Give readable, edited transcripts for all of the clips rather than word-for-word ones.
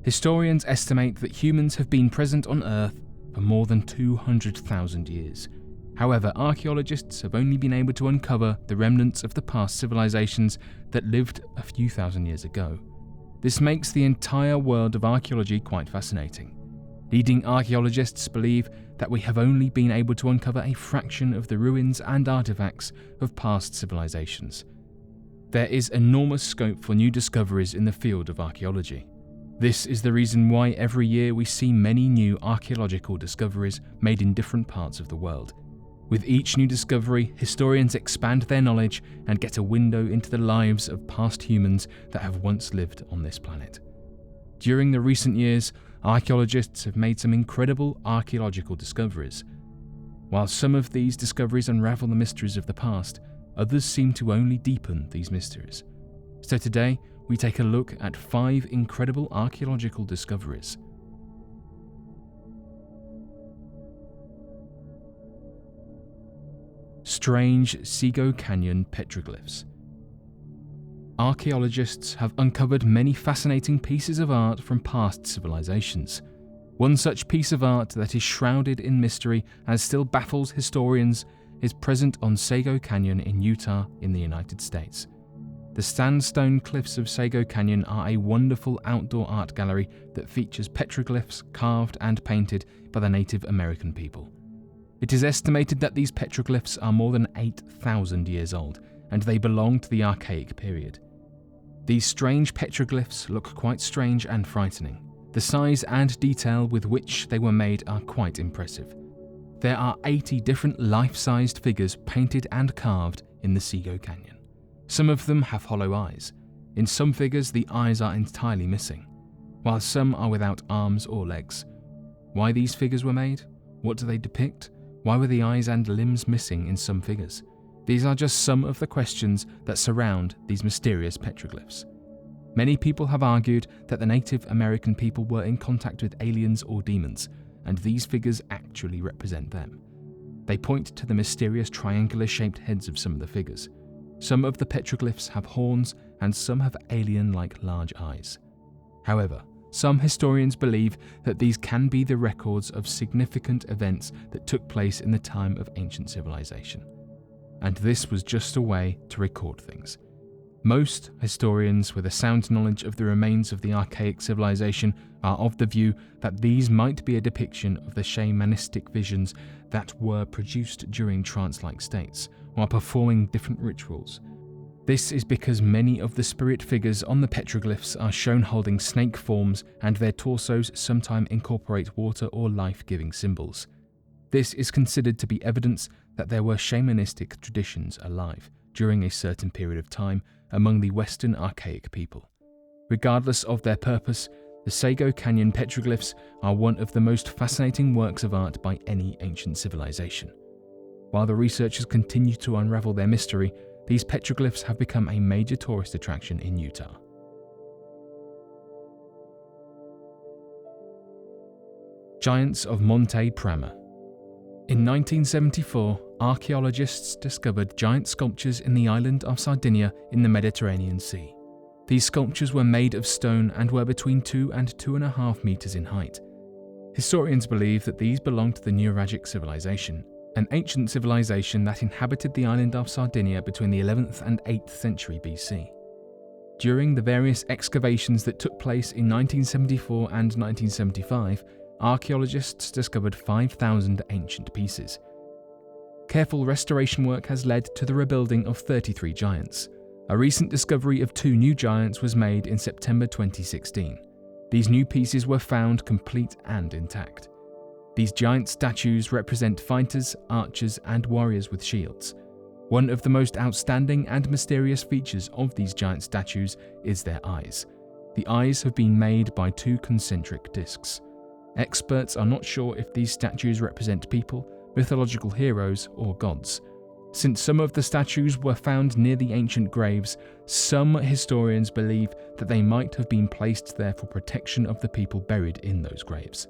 Historians estimate that humans have been present on Earth for more than 200,000 years. However, archaeologists have only been able to uncover the remnants of the past civilizations that lived a few thousand years ago. This makes the entire world of archaeology quite fascinating. Leading archaeologists believe that we have only been able to uncover a fraction of the ruins and artifacts of past civilizations. There is enormous scope for new discoveries in the field of archaeology. This is the reason why every year we see many new archaeological discoveries made in different parts of the world. With each new discovery, historians expand their knowledge and get a window into the lives of past humans that have once lived on this planet. During the recent years, archaeologists have made some incredible archaeological discoveries. While some of these discoveries unravel the mysteries of the past, others seem to only deepen these mysteries. So today, we take a look at 5 incredible archaeological discoveries. Strange Sego Canyon petroglyphs. Archaeologists have uncovered many fascinating pieces of art from past civilizations. One such piece of art that is shrouded in mystery and still baffles historians is present on Sego Canyon in Utah in the United States. The sandstone cliffs of Sego Canyon are a wonderful outdoor art gallery that features petroglyphs carved and painted by the Native American people. It is estimated that these petroglyphs are more than 8,000 years old, and they belong to the Archaic period. These strange petroglyphs look quite strange and frightening. The size and detail with which they were made are quite impressive. There are 80 different life-sized figures painted and carved in the Sego Canyon. Some of them have hollow eyes. In some figures, the eyes are entirely missing, while some are without arms or legs. Why these figures were made? What do they depict? Why were the eyes and limbs missing in some figures? These are just some of the questions that surround these mysterious petroglyphs. Many people have argued that the Native American people were in contact with aliens or demons, and these figures actually represent them. They point to the mysterious triangular-shaped heads of some of the figures. Some of the petroglyphs have horns, and some have alien-like large eyes. However, some historians believe that these can be the records of significant events that took place in the time of ancient civilization. And this was just a way to record things. Most historians with a sound knowledge of the remains of the archaic civilization are of the view that these might be a depiction of the shamanistic visions that were produced during trance-like states while performing different rituals. This is because many of the spirit figures on the petroglyphs are shown holding snake forms, and their torsos sometimes incorporate water or life-giving symbols. This is considered to be evidence that there were shamanistic traditions alive during a certain period of time among the Western archaic people. Regardless of their purpose, the Sego Canyon petroglyphs are one of the most fascinating works of art by any ancient civilization. While the researchers continue to unravel their mystery, these petroglyphs have become a major tourist attraction in Utah. Giants of Monta, Prama. In 1974, archaeologists discovered giant sculptures in the island of Sardinia in the Mediterranean Sea. These sculptures were made of stone and were between 2 and 2.5 meters in height. Historians believe that these belong to the Nuragic civilization, an ancient civilization that inhabited the island of Sardinia between the 11th and 8th century BC. During the various excavations that took place in 1974 and 1975, archaeologists discovered 5,000 ancient pieces. Careful restoration work has led to the rebuilding of 33 giants. A recent discovery of 2 new giants was made in September 2016. These new pieces were found complete and intact. These giant statues represent fighters, archers, and warriors with shields. One of the most outstanding and mysterious features of these giant statues is their eyes. The eyes have been made by 2 concentric discs. Experts are not sure if these statues represent people, mythological heroes, or gods. Since some of the statues were found near the ancient graves, some historians believe that they might have been placed there for protection of the people buried in those graves.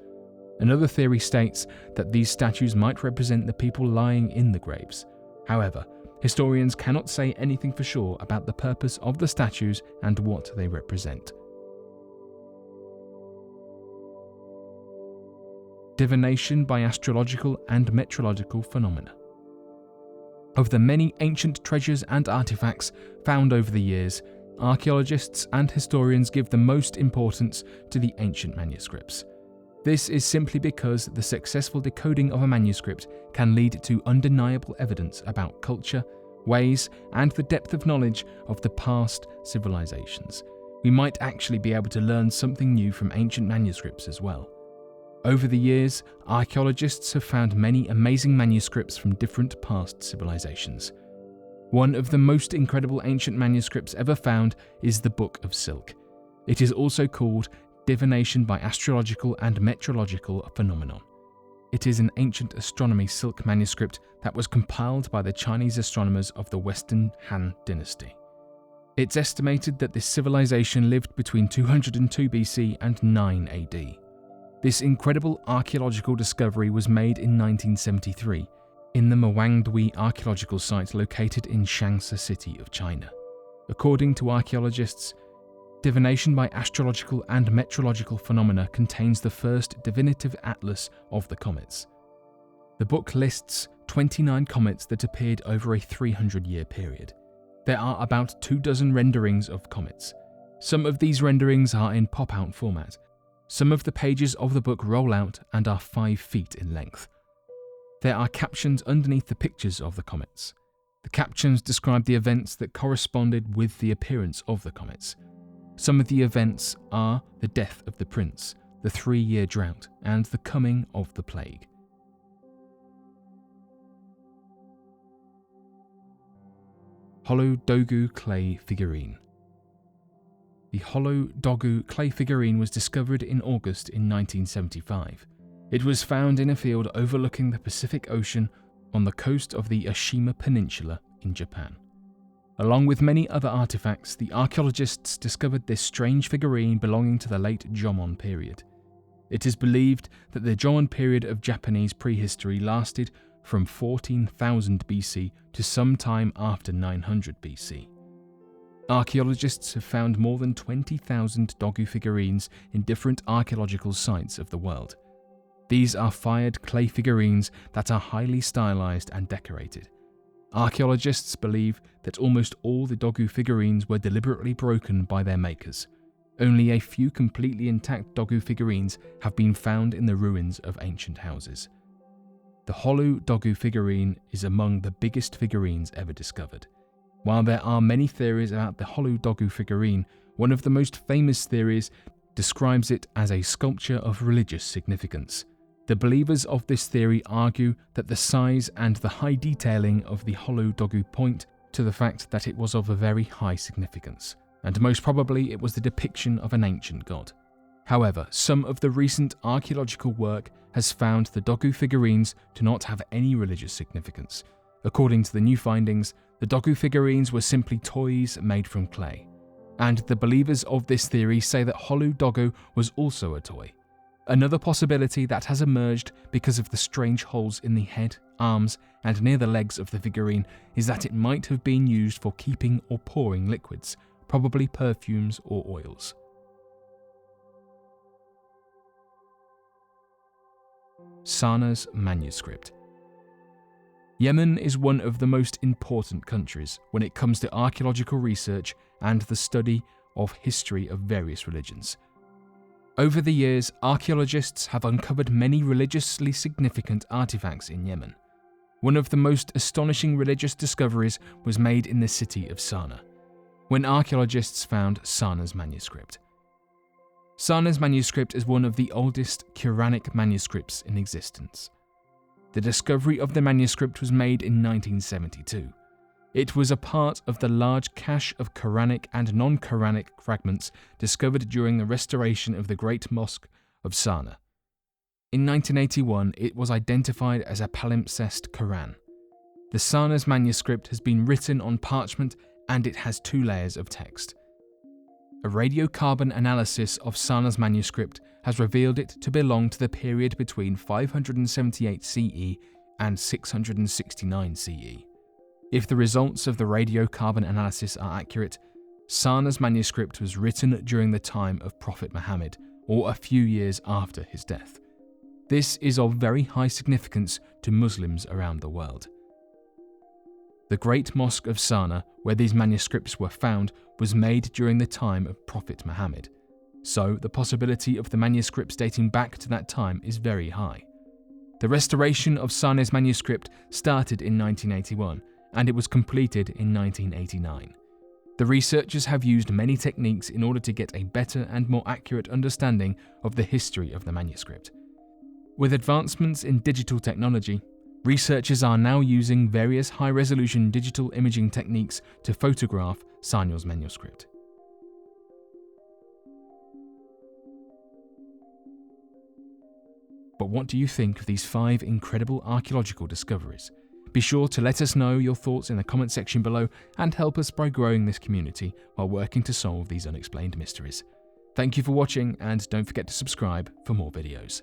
Another theory states that these statues might represent the people lying in the graves. However, historians cannot say anything for sure about the purpose of the statues and what they represent. Divination by astrological and metrological phenomena. Of the many ancient treasures and artifacts found over the years, archaeologists and historians give the most importance to the ancient manuscripts. This is simply because the successful decoding of a manuscript can lead to undeniable evidence about culture, ways, and the depth of knowledge of the past civilizations. We might actually be able to learn something new from ancient manuscripts as well. Over the years, archaeologists have found many amazing manuscripts from different past civilizations. One of the most incredible ancient manuscripts ever found is the Book of Silk. It is also called Divination by Astrological and Metrological Phenomenon. It is an ancient astronomy silk manuscript that was compiled by the Chinese astronomers of the Western Han dynasty. It's estimated that this civilization lived between 202 BC and 9 AD. This incredible archaeological discovery was made in 1973 in the Mawangdui archaeological site located in Shaanxi City of China. According to archaeologists, Divination by Astrological and Metrological Phenomena contains the first definitive atlas of the comets. The book lists 29 comets that appeared over a 300-year period. There are about 24 renderings of comets. Some of these renderings are in pop-out format. Some of the pages of the book roll out and are 5 feet in length. There are captions underneath the pictures of the comets. The captions describe the events that corresponded with the appearance of the comets. Some of the events are the death of the prince, the 3-year drought, and the coming of the plague. Hollow Dogu clay figurine. The hollow Dogu clay figurine was discovered in August in 1975. It was found in a field overlooking the Pacific Ocean on the coast of the Oshima Peninsula in Japan. Along with many other artifacts, the archaeologists discovered this strange figurine belonging to the late Jomon period. It is believed that the Jomon period of Japanese prehistory lasted from 14,000 BC to some time after 900 BC. Archaeologists have found more than 20,000 Dogu figurines in different archaeological sites of the world. These are fired clay figurines that are highly stylized and decorated. Archaeologists believe that almost all the Dogu figurines were deliberately broken by their makers. Only a few completely intact Dogu figurines have been found in the ruins of ancient houses. The hollow Dogu figurine is among the biggest figurines ever discovered. While there are many theories about the hollow Dogu figurine, one of the most famous theories describes it as a sculpture of religious significance. The believers of this theory argue that the size and the high detailing of the hollow Dogu point to the fact that it was of a very high significance, and most probably it was the depiction of an ancient god. However, some of the recent archaeological work has found the Dogu figurines to not have any religious significance. According to the new findings, the Dogu figurines were simply toys made from clay. And the believers of this theory say that hollow Dogu was also a toy. Another possibility that has emerged because of the strange holes in the head, arms, and near the legs of the figurine is that it might have been used for keeping or pouring liquids, probably perfumes or oils. Sana's manuscript. Yemen is one of the most important countries when it comes to archaeological research and the study of history of various religions. Over the years, archaeologists have uncovered many religiously significant artifacts in Yemen. One of the most astonishing religious discoveries was made in the city of Sana, when archaeologists found Sana's manuscript. Sana's manuscript is one of the oldest Quranic manuscripts in existence. The discovery of the manuscript was made in 1972. It was a part of the large cache of Quranic and non-Quranic fragments discovered during the restoration of the Great Mosque of Sana. In 1981, it was identified as a palimpsest Quran. The Sana's manuscript has been written on parchment and it has 2 layers of text. A radiocarbon analysis of Sana's manuscript has revealed it to belong to the period between 578 CE and 669 CE. If the results of the radiocarbon analysis are accurate, Sana's manuscript was written during the time of Prophet Muhammad, or a few years after his death. This is of very high significance to Muslims around the world. The Great Mosque of Sana, where these manuscripts were found, was made during the time of Prophet Muhammad, so the possibility of the manuscripts dating back to that time is very high. The restoration of Sana's manuscript started in 1981, and it was completed in 1989. The researchers have used many techniques in order to get a better and more accurate understanding of the history of the manuscript. With advancements in digital technology, researchers are now using various high-resolution digital imaging techniques to photograph Sana's manuscript. But what do you think of these 5 incredible archaeological discoveries? Be sure to let us know your thoughts in the comment section below and help us by growing this community while working to solve these unexplained mysteries. Thank you for watching, and don't forget to subscribe for more videos.